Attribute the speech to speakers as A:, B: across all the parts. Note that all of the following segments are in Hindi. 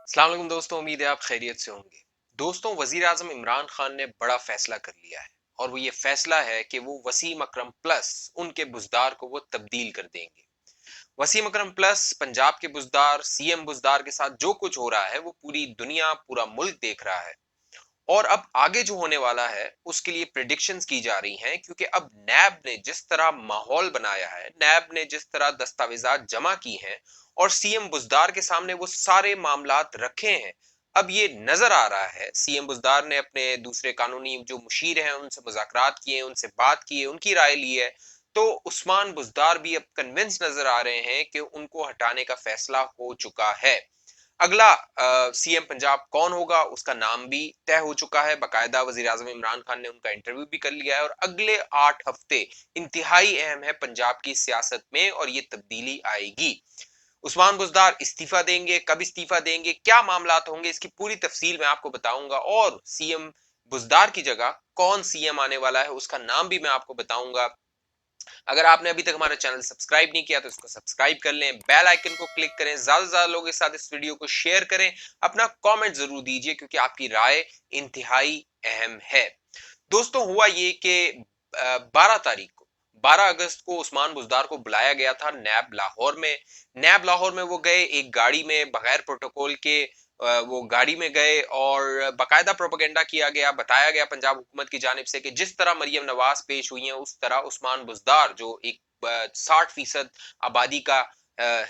A: अस्सलाम वालेकुम दोस्तों, उम्मीद है आप खैरियत से होंगे। दोस्तों, वजीर आजम इमरान खान ने बड़ा फैसला कर लिया है और वो ये फैसला है कि वो वसीम अकरम प्लस उनके बुजदार को वो तब्दील कर देंगे। वसीम अकरम प्लस पंजाब के बुजदार सीएम बुजदार के साथ जो कुछ हो रहा है वो पूरी दुनिया पूरा मुल्क देख रहा है। और अब आगे जो होने वाला है उसके लिए प्रिडिक्शंस की जा रही हैं, क्योंकि अब नैब ने जिस तरह माहौल बनाया है, नैब ने जिस तरह दस्तावेजात जमा की हैं और सीएम बुजदार के सामने वो सारे मामलात रखे हैं। अब ये नजर आ रहा है, सीएम बुजदार ने अपने दूसरे कानूनी जो मुशीर हैं उनसे मुज़ाकरात किए, उनसे बात की है, उनकी राय ली है। तो उस्मान बुजदार भी अब कन्विंस नजर आ रहे हैं कि उनको हटाने का फैसला हो चुका है। अगला सीएम पंजाब कौन होगा उसका नाम भी तय हो चुका है, बाकायदा वजीर आजम इमरान खान ने उनका इंटरव्यू भी कर लिया है और अगले 8 हफ्ते इंतहाई अहम है पंजाब की सियासत में और ये तब्दीली आएगी। उस्मान बुजदार इस्तीफा देंगे, कब इस्तीफा देंगे, क्या मामलात होंगे, इसकी पूरी तफसील मैं आपको बताऊंगा और सीएम बुजदार की जगह कौन सीएम आने वाला है उसका नाम भी मैं आपको बताऊंगा। अगर आपने अभी तक हमारा चैनल सब्सक्राइब नहीं किया तो इसको सब्सक्राइब कर लें, बेल आइकन को क्लिक करें, ज्यादा से ज्यादा लोगों के साथ इस वीडियो को शेयर करें, अपना कमेंट जरूर दीजिए क्योंकि आपकी राय इंतहाई अहम है। दोस्तों, हुआ ये कि 12 तारीख को 12 अगस्त को उस्मान बुजदार को बुलाया गया था नैब लाहौर में। नैब लाहौर में वो गए एक गाड़ी में बगैर प्रोटोकॉल के, वो गाड़ी में गए और बाकायदा प्रोपेगेंडा किया गया, बताया गया पंजाब हुकूमत की जानिब से कि जिस तरह मरियम नवाज पेश हुई हैं उस तरह उस्मान बुजदार जो एक 60% आबादी का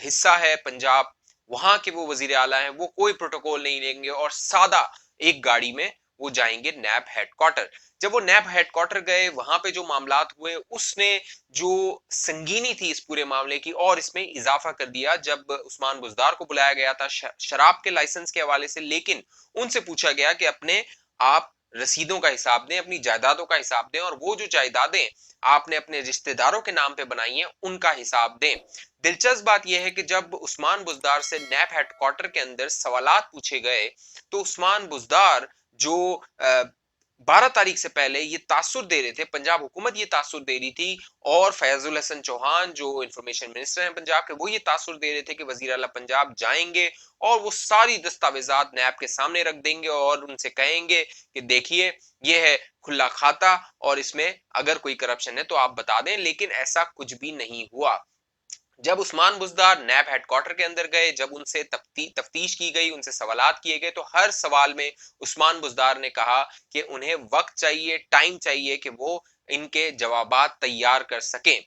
A: हिस्सा है पंजाब, वहां के वो वजीर आला हैं, वो कोई प्रोटोकॉल नहीं लेंगे और सादा एक गाड़ी में वो जाएंगे नैब हेडक्वार्टर। जब वो नैब हेडक्वार्टर गए वहां पे जो मामलात हुए उसने जो संगीनी थी इस पूरे मामले की और इसमें इजाफा कर दिया। जब उस्मान बुजदार को बुलाया गया था शराब के लाइसेंस के हवाले से, लेकिन उनसे पूछा गया कि अपने आप रसीदों का हिसाब दें, अपनी जायदादों का हिसाब दें और वो जो जायदादें आपने अपने रिश्तेदारों के नाम पे बनाई हैं उनका हिसाब दें। दिलचस्प बात यह है कि जब उस्मान बुजदार से नैब हेडक्वार्टर के अंदर सवालात पूछे गए तो उस्मान बुजदार जो 12 तारीख से पहले ये तासुर दे रहे थे, पंजाब हुकूमत ये तासुर दे रही थी और फैजुल हसन चौहान जो इंफॉर्मेशन मिनिस्टर हैं पंजाब के, वो ये तासुर दे रहे थे कि वजीर आला पंजाब जाएंगे और वो सारी दस्तावेजात नैब के सामने रख देंगे और उनसे कहेंगे कि देखिए ये है खुला खाता और इसमें अगर कोई करप्शन है तो आप बता दें, लेकिन ऐसा कुछ भी नहीं हुआ। जब उस्मान बुजदार नैब हेडक्वार्टर के अंदर गए, जब उनसे तफ्तीश की गई, उनसे सवालात किए गए, तो हर सवाल में उस्मान बुजदार ने कहा कि उन्हें वक्त चाहिए, टाइम चाहिए कि वो इनके जवाबात तैयार कर सकें।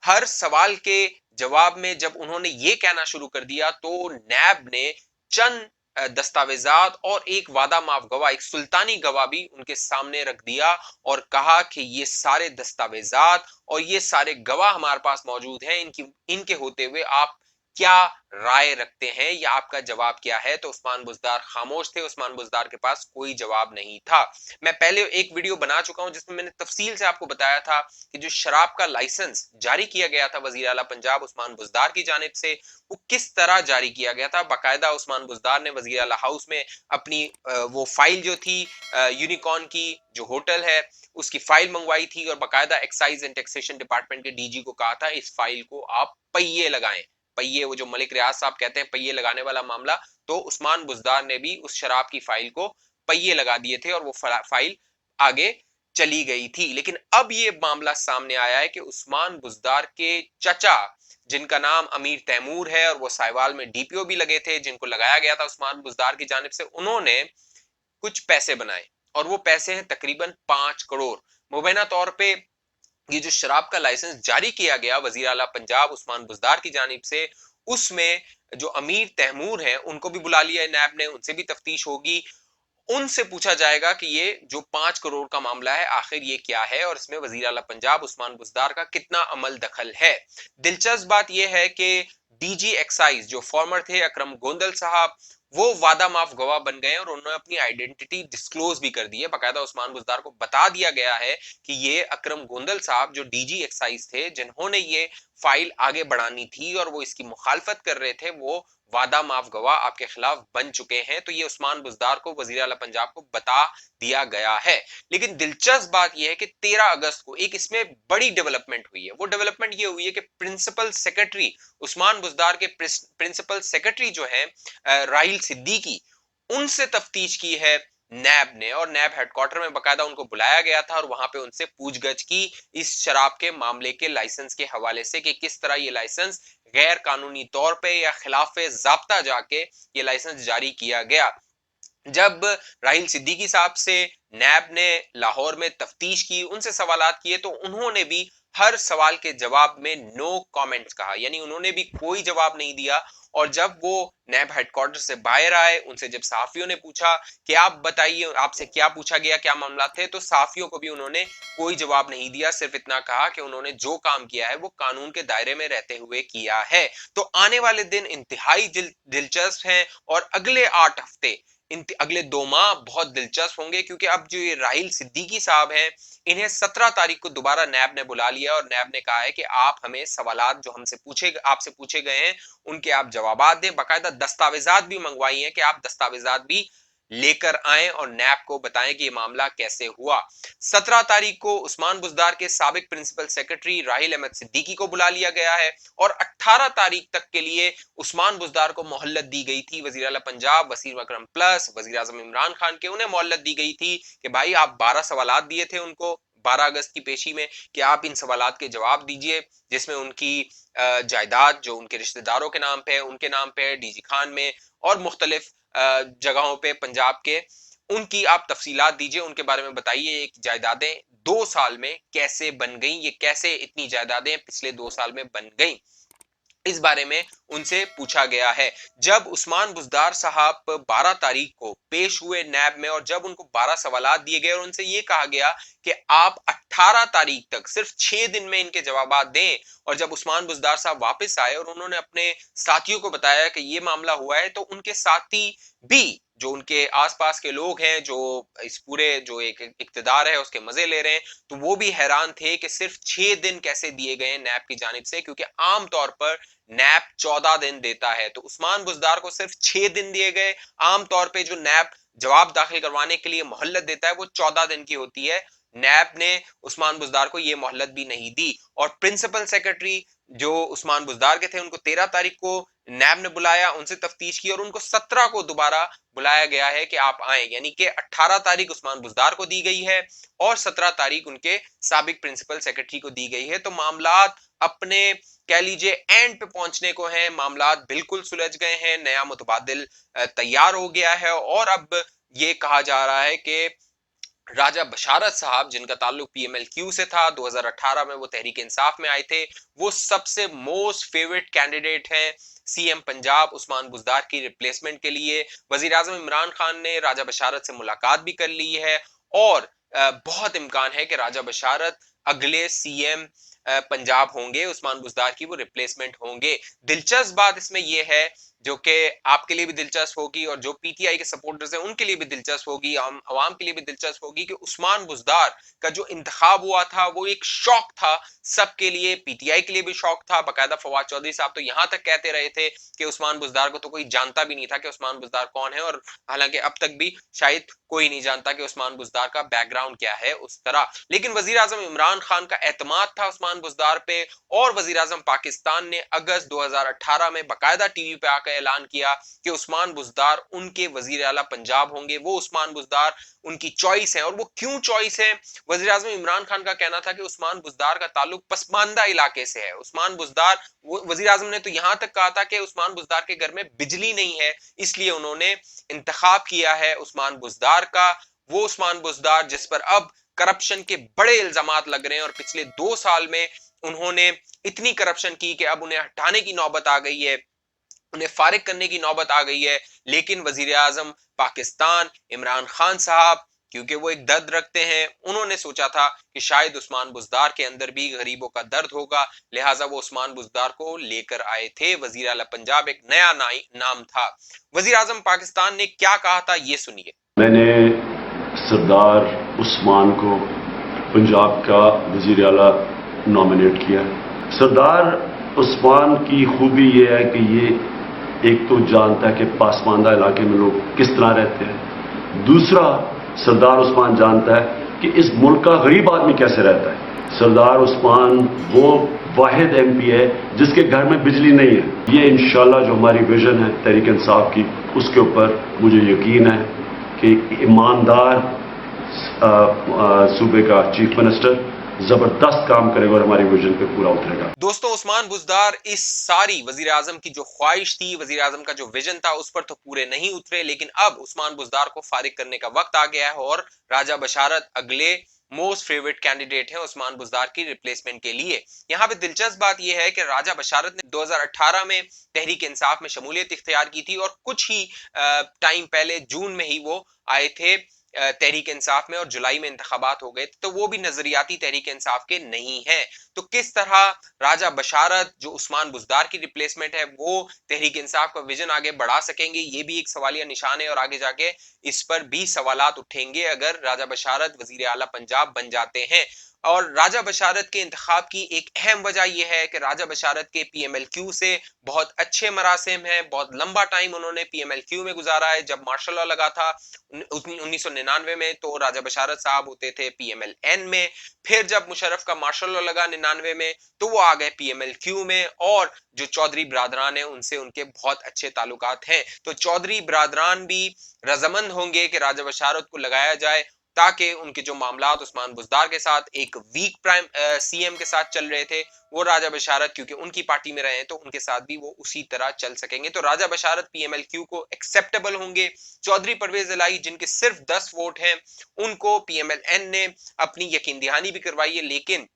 A: हर सवाल के जवाब में जब उन्होंने ये कहना शुरू कर दिया तो नैब ने चंद दस्तावेजात और एक वादा माफ गवाह, एक सुल्तानी गवाह भी उनके सामने रख दिया और कहा कि ये सारे दस्तावेजात और ये सारे गवाह हमारे पास मौजूद हैं, इनके होते हुए आप क्या राय रखते हैं या आपका जवाब क्या है। तो उस्मान बुजदार खामोश थे, उस्मान बुजदार के पास कोई जवाब नहीं था। मैं पहले एक वीडियो बना चुका हूं जिसमें मैंने तफसील से आपको बताया था कि जो शराब का लाइसेंस जारी किया गया था वजीर आला पंजाब उस्मान बुजदार की जानिब से, वो किस तरह जारी किया गया था। बाकायदा उस्मान बुजदार ने वजीर आला हाउस में अपनी वो फाइल जो थी यूनिकॉर्न की जो होटल है उसकी फाइल मंगवाई थी और बाकायदा एक्साइज एंड टैक्सेशन डिपार्टमेंट के डीजी को कहा था इस फाइल को आप पहिए लगाएं। पहिए, वो जो मलिक रियाज साहब कहते हैं पहिए लगाने वाला मामला, तो उस्मान बुजदार ने भी उस शराब की फाइल को पहिए लगा दिए थे और वो फाइल आगे चली गई थी। लेकिन अब ये मामला सामने आया है कि उस्मान बुजदार के चचा, जिनका नाम अमीर तैमूर है और वो साहिवाल में डीपीओ भी लगे थे, जिनको लगाया गया था उस्मान बुजदार की जानिब से, उन्होंने कुछ पैसे बनाए और वो पैसे हैं तकरीबन 5 करोड़। मुबैना तौर पे ये जो शराब का लाइसेंस जारी किया गया वजीर आला पंजाब उस्मान बुजदार की जानिब से, उसमें जो अमीर तैमूर हैं उनको भी बुला लिया है नैब ने, उनसे भी तफ्तीश होगी। उनसे पूछा जाएगा कि ये जो 5 करोड़ का मामला है आखिर ये क्या है और इसमें वजीर आला पंजाब उस्मान बुजदार का कितना अमल दखल है। दिलचस्प बात यह है कि डीजी एक्साइज जो फॉर्मर थे अकरम गोंदल साहब, वो वादा माफ गवाह बन गए और उन्होंने अपनी आइडेंटिटी डिस्क्लोज भी कर दी है। बाकायदा उस्मान बुजदार को बता दिया गया है कि ये अकरम गोंदल साहब जो डीजी एक्साइज थे, जिन्होंने ये फाइल आगे बढ़ानी थी और वो इसकी मुखालफत कर रहे थे, वो वादा माफ गवाह आपके खिलाफ बन चुके हैं। तो ये उस्मान बुज़दार को, वजीर आला पंजाब को बता दिया गया है। लेकिन दिलचस्प बात यह है कि 13 अगस्त को एक इसमें बड़ी डेवलपमेंट हुई है। वो डेवलपमेंट ये हुई है कि प्रिंसिपल सेक्रेटरी, उस्मान बुज़दार के प्रिंसिपल सेक्रेटरी जो है राहिल सिद्दीकी, उनसे तफ्तीश की है नैब ने, और नैब हेडक्वार्टर में बकायदा उनको बुलाया गया था और वहां पे उनसे पूछगछ की इस शराब के मामले के लाइसेंस के हवाले से कि किस तरह ये लाइसेंस गैर कानूनी तौर पे या खिलाफे ज़ाब्ता जाके ये लाइसेंस जारी किया गया। जब राहिल सिद्दीकी साहब से नैब ने लाहौर में तफ्तीश की, उनसे सवालात किए, तो उन्होंने भी हर सवाल के जवाब में नो कमेंट्स कहा, यानी उन्होंने भी कोई जवाब नहीं दिया। और जब वो नैब हेडक्वार्टर से बाहर आए, उनसे जब सहाफियों ने पूछा कि आप बताइए आपसे क्या पूछा गया, क्या मामला थे, तो सहाफियों को भी उन्होंने कोई जवाब नहीं दिया, सिर्फ इतना कहा कि उन्होंने जो काम किया है वो कानून के दायरे में रहते हुए किया है। तो आने वाले दिन इंतहाई दिलचस्प हैं और अगले 8 हफ्ते, अगले 2 माह बहुत दिलचस्प होंगे, क्योंकि अब जो ये राहिल सिद्दीकी साहब हैं, इन्हें 17 तारीख को दोबारा नैब ने बुला लिया और नैब ने कहा है कि आप हमें सवालात जो आपसे पूछे गए हैं उनके आप जवाबात दें। बाकायदा दस्तावेजात भी मंगवाई हैं कि आप दस्तावेजात भी लेकर आएं और नैब को बताएं कि ये मामला कैसे हुआ। 17 तारीख को उस्मान बुज़दार के साबिक प्रिंसिपल सेक्रेटरी राहिल अहमद सिद्दीकी को बुला लिया गया है और 18 तारीख तक के लिए उस्मान बुज़दार को मोहल्लत दी गई थी। वज़ीर आला पंजाब वसीम अकरम प्लस वज़ीर आज़म इमरान खान के, उन्हें मोहल्लत दी गई थी कि भाई आप 12 सवालात दिए थे उनको 12 अगस्त की पेशी में कि आप इन सवालात के जवाब दीजिए, जिसमें उनकी जायदाद जो उनके रिश्तेदारों के नाम पे है, उनके नाम पे है डीजी खान में और मुख्तलिफ जगहों पे पंजाब के, उनकी आप तफसीलात दीजिए, उनके बारे में बताइए। एक जायदादें 2 साल में कैसे बन गई, ये कैसे इतनी जायदादें पिछले 2 साल में बन गई, इस बारे में उनसे पूछा गया है। जब उस्मान बुज़दार साहब 12 तारीख को पेश हुए नैब में और जब उनको 12 सवालात दिए गए और उनसे ये कहा गया कि आप 18 तारीख तक सिर्फ 6 दिन में इनके जवाबात दें, और जब उस्मान बुज़दार साहब वापस आए और उन्होंने अपने साथियों को बताया कि ये मामला हुआ है, तो उनके साथी भी, जो उनके आसपास के लोग हैं, जो इस पूरे जो एक इक्तिदार है उसके मजे ले रहे हैं, तो वो भी हैरान थे कि सिर्फ 6 दिन कैसे दिए गए नैब की जानिब से, क्योंकि आमतौर पर नैब 14 दिन देता है। तो उस्मान बुज़दार को सिर्फ 6 दिन दिए गए। आमतौर पे जो नैब जवाब दाखिल करवाने के लिए मोहल्लत देता है वो 14 दिन की होती है। नैब ने उस्मान बुज़दार को ये मोहल्लत भी नहीं दी और प्रिंसिपल सेक्रेटरी जो उस्मान बुज़दार के थे उनको 13 तारीख को नैब ने बुलाया, उनसे तफ्तीश की और उनको 17 को दोबारा बुलाया गया है कि आप आए, यानी कि 18 तारीख उस्मान बुज़दार को दी गई है और 17 तारीख उनके साबिक प्रिंसिपल सेक्रेटरी को दी गई है। तो मामलात अपने कह लीजिए एंड पे पहुंचने को हैं, मामलात बिल्कुल सुलझ गए हैं, नया मुतबादिल तैयार हो गया है और अब ये कहा जा रहा है कि राजा बशारत साहब, जिनका ताल्लुक पीएमएलक्यू से था, 2018 में वो तहरीक इंसाफ में आए थे, वो सबसे मोस्ट फेवरेट कैंडिडेट हैं सीएम पंजाब उस्मान बुज़दार की रिप्लेसमेंट के लिए। वजीर आजम इमरान खान ने राजा बशारत से मुलाकात भी कर ली है और बहुत इम्कान है कि राजा बशारत अगले सीएम पंजाब होंगे, उस्मान बुज़दार की वो रिप्लेसमेंट होंगे। दिलचस्प बात इसमें यह है, जो कि आपके लिए भी दिलचस्प होगी और जो पीटीआई के सपोर्टर्स हैं उनके लिए भी दिलचस्प होगी, आवाम के लिए भी दिलचस्प होगी, कि उस्मान बुज़दार का जो इंतखाब हुआ था वो एक शौक था सबके लिए, पीटीआई के लिए भी शौक था। बाकायदा फवाद चौधरी साहब तो यहां तक कहते रहे थे कि उस्मान बुज़दार को तो कोई जानता भी नहीं था कि उस्मान बुज़दार कौन है, और हालांकि अब तक भी शायद कोई नहीं जानता कि उस्मान बुज़दार का बैकग्राउंड क्या है उस तरह। लेकिन वजीर आजम इमरान खान का एतमाद था उस्मान बुज़दार पे और वजीर आजम पाकिस्तान ने अगस्त 2018 में बाकायदा टीवी पे आकर ऐलान किया कि उस्मान बुज़दार उनके वजीर आला पंजाब होंगे। वो उस्मान बुज़दार उनकी चॉइस है। और वो क्यों चॉइस है? वजीर आजम इमरान खान का कहना था कि उस्मान बुज़दार का ताल्लुक पसमानदा इलाके से है। उस्मान बुज़दार, वजीर आजम ने तो यहां तक कहा था कि उस्मान बुज़दार के घर में बिजली नहीं है, इसलिए उन्होंने इंतखाब किया है उस्मान बुज़दार का। वो उस्मान बुज़दार जिस पर अब करप्शन के बड़े इल्जामात लग रहे हैं और पिछले 2 साल में उन्होंने इतनी करप्शन की कि अब उन्हें हटाने की नौबत आ गई है, उन्हें फारिग करने की नौबत आ गई है। लेकिन वजीर आजम पाकिस्तान इमरान खान साहब, क्योंकि वो एक दर्द रखते हैं, उन्होंने सोचा था कि शायद उस्मान बुज़दार के अंदर भी गरीबों का दर्द होगा, लिहाजा वो उस्मान बुज़दार को लेकर आए थे। वजीर आला पंजाब एक नया नाम था। वजीर आजम पाकिस्तान ने क्या कहा था ये सुनिए।
B: मैंने सरदार उस्मान को पंजाब का वजीर आला नॉमिनेट किया। सरदार उस्मान की खूबी यह है कि ये एक तो जानता है कि पासमानदा इलाके में लोग किस तरह रहते हैं। दूसरा, सरदार उस्मान जानता है कि इस मुल्क का गरीब आदमी कैसे रहता है। सरदार उस्मान वो वाहिद एमपी है जिसके घर में बिजली नहीं है। ये इंशाल्लाह जो हमारी विजन है तहरीक इंसाफ की, उसके ऊपर मुझे यकीन है कि ईमानदार सूबे का चीफ मिनिस्टर जबरदस्त काम करेगा और हमारी विजन पे पूरा उतरेगा।
A: दोस्तों, उस्मान बुज़दार इस सारी वजीर आजम की जो ख्वाहिश थी, वजीर आजम का जो विजन था, उस पर तो पूरे नहीं उतरे, लेकिन अब उस्मान बुज़दार को फारिग करने का वक्त आ गया है और राजा बशारत अगले मोस्ट फेवरेट कैंडिडेट है उस्मान बुज़दार की रिप्लेसमेंट के लिए। यहाँ पे दिलचस्प बात यह है कि राजा बशारत ने 2018 में तहरीक इंसाफ में शमूलियत इख्तियार की थी और कुछ ही टाइम पहले जून में ही वो आए थे तहरीक इंसाफ में और जुलाई में इंतखाबात हो गए, तो वो भी नजरियाती तहरीक इंसाफ के नहीं है। तो किस तरह राजा बशारत जो उस्मान बुज़दार की रिप्लेसमेंट है वो तहरीक इंसाफ का विजन आगे बढ़ा सकेंगे, ये भी एक सवालिया निशान है और आगे जाके इस पर भी सवालात उठेंगे अगर राजा बशारत वजीर आला पंजाब बन जाते हैं। और राजा बशारत के इंतखाब की एक अहम वजह यह है कि राजा बशारत के पीएमएलक्यू से बहुत अच्छे मरासिम हैं, बहुत लंबा टाइम उन्होंने पीएमएलक्यू में गुजारा है। जब मार्शल लॉ लगा था 1999 में, तो राजा बशारत साहब होते थे पीएमएलएन में। फिर जब मुशर्रफ का मार्शल लॉ लगा 99 में, तो वो आ गए पीएमएलक्यू में और जो चौधरी बरादरान है उनसे उनके बहुत अच्छे ताल्लुकात हैं। तो चौधरी बरादरान भी रजामंद होंगे कि राजा बशारत को लगाया जाए ताकि उनके जो मामलात उस्मान बुज़दार के साथ एक वीक प्राइम सीएम के साथ चल रहे थे, वो राजा बशारत क्योंकि उनकी पार्टी में रहे हैं तो उनके साथ भी वो उसी तरह चल सकेंगे। तो राजा बशारत पीएमएलक्यू को एक्सेप्टेबल होंगे। चौधरी परवेज इलाही जिनके सिर्फ 10 वोट हैं, उनको पीएमएलएन ने अपनी यकीन दहानी भी करवाई है, लेकिन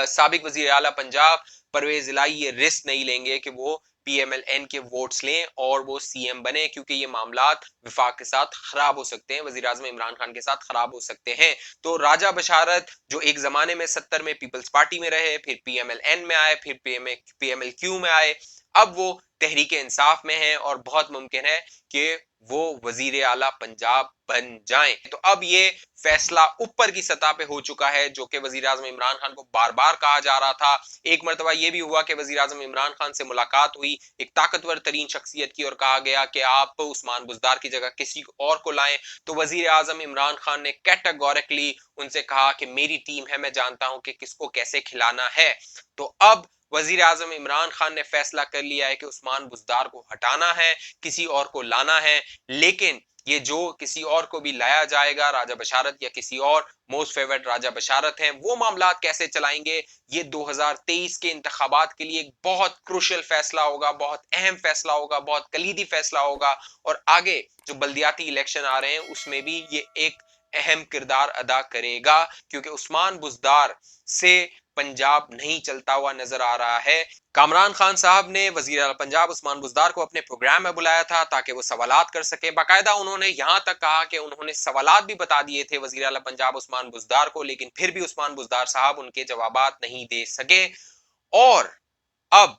A: साबिक वजीर आला पंजाब परवेज इलाही ये रिस्क नहीं लेंगे कि वो पीएमएलएन के वोट्स लें और वो सीएम बने, क्योंकि ये मामलात विफाक के साथ खराब हो सकते हैं, वजीर आजम इमरान खान के साथ खराब हो सकते हैं। तो राजा बशारत जो एक जमाने में 70 में पीपल्स पार्टी में रहे, फिर पीएमएलएन में आए, फिर पीएमएलक्यू में आए, अब वो तहरीक इंसाफ में हैं और बहुत मुमकिन है कि वो वजीर आला पंजाब बन जाएं। तो अब ये फैसला ऊपर की सतह पे हो चुका है, जो कि वजीर आजम इमरान खान को बार बार कहा जा रहा था। एक मरतबा ये भी हुआ कि वजीर आजम इमरान खान से मुलाकात हुई एक ताकतवर तरीन शख्सियत की और कहा गया कि आप उस्मान बुज़दार की जगह किसी और को लाएं, तो वजीर आजम इमरान खान ने कैटेगोरिकली उनसे कहा कि मेरी टीम है, मैं जानता हूं कि किसको कैसे खिलाना है। तो अब वजीर आजम इमरान खान ने फैसला कर लिया है कि उस्मान बुज़दार को हटाना है, किसी और को लाना है, लेकिन ये जो किसी और को भी लाया जाएगा, राजा बशारत या किसी और मोस्ट फेवरेट राजा बशारत हैं, वो मामलात कैसे चलाएंगे, ये 2023 के इंतखाबात के लिए एक बहुत क्रूशियल फैसला होगा, बहुत अहम फैसला होगा, बहुत कलीदी फैसला होगा। और आगे जो बल्दियाती इलेक्शन आ रहे हैं उसमें भी ये एक अहम किरदार अदा करेगा, क्योंकि उस्मान बुज़दार से पंजाब नहीं चलता हुआ नजर आ रहा है। कामरान खान साहब ने वजीर आला पंजाब उस्मान बुज़दार को अपने प्रोग्राम में बुलाया था ताकि वो सवालात कर सके। बाकायदा उन्होंने यहां तक कहा कि उन्होंने सवालात भी बता दिए थे वजीर आला पंजाब उस्मान बुज़दार को, लेकिन फिर भी उस्मान बुज़दार साहब उनके जवाबात नहीं दे सके और अब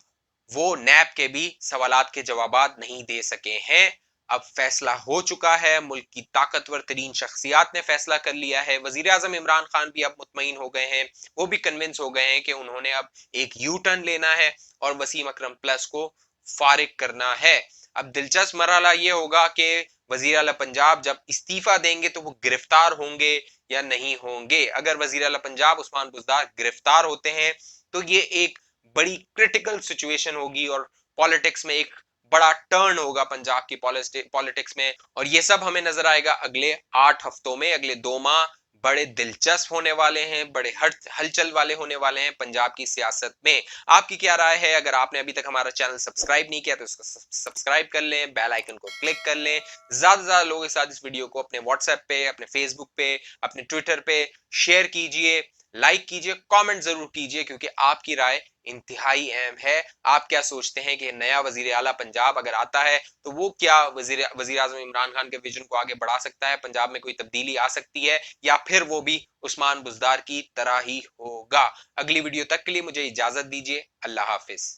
A: वो नैब के भी सवालात के जवाबात नहीं दे सके हैं। अब फैसला हो चुका है, मुल्क की ताकतवर तरीन शख्सियात ने फैसला कर लिया है। वजीर आजम इमरान खान भी अब मुतमईन हो गए हैं, वो भी कन्विंस हो गए हैं कि उन्होंने अब एक यू टर्न लेना है और वसीम अकरम प्लस को फारिग करना है। अब दिलचस्प मरहला ये होगा कि वजीर आला पंजाब जब इस्तीफा देंगे तो वो गिरफ्तार होंगे या नहीं होंगे। अगर वजीर आला पंजाब उस्मान बुज़दार गिरफ्तार होते हैं तो ये एक बड़ी क्रिटिकल सिचुएशन होगी और पॉलिटिक्स में एक बड़ा टर्न होगा पंजाब की पॉलिटिक्स में। और ये सब हमें नजर आएगा अगले 8 हफ्तों में। अगले 2 माह बड़े दिलचस्प होने वाले हैं, बड़े हलचल वाले होने वाले हैं पंजाब की सियासत में। आपकी क्या राय है? अगर आपने अभी तक हमारा चैनल सब्सक्राइब नहीं किया तो इसको सब्सक्राइब कर लें, बेल आइकन को क्लिक कर लें, ज्यादा से ज्यादा लोगों के साथ इस वीडियो को अपने व्हाट्सएप पे, अपने फेसबुक पे, अपने ट्विटर पे शेयर कीजिए, लाइक कीजिए, कमेंट जरूर कीजिए, क्योंकि आपकी राय इंतहाई अहम है। आप क्या सोचते हैं कि नया वजीर आला पंजाब अगर आता है तो वो क्या वजीर आजम इमरान खान के विजन को आगे बढ़ा सकता है, पंजाब में कोई तब्दीली आ सकती है, या फिर वो भी उस्मान बुज़दार की तरह ही होगा? अगली वीडियो तक के लिए मुझे इजाजत दीजिए। अल्लाह हाफिज।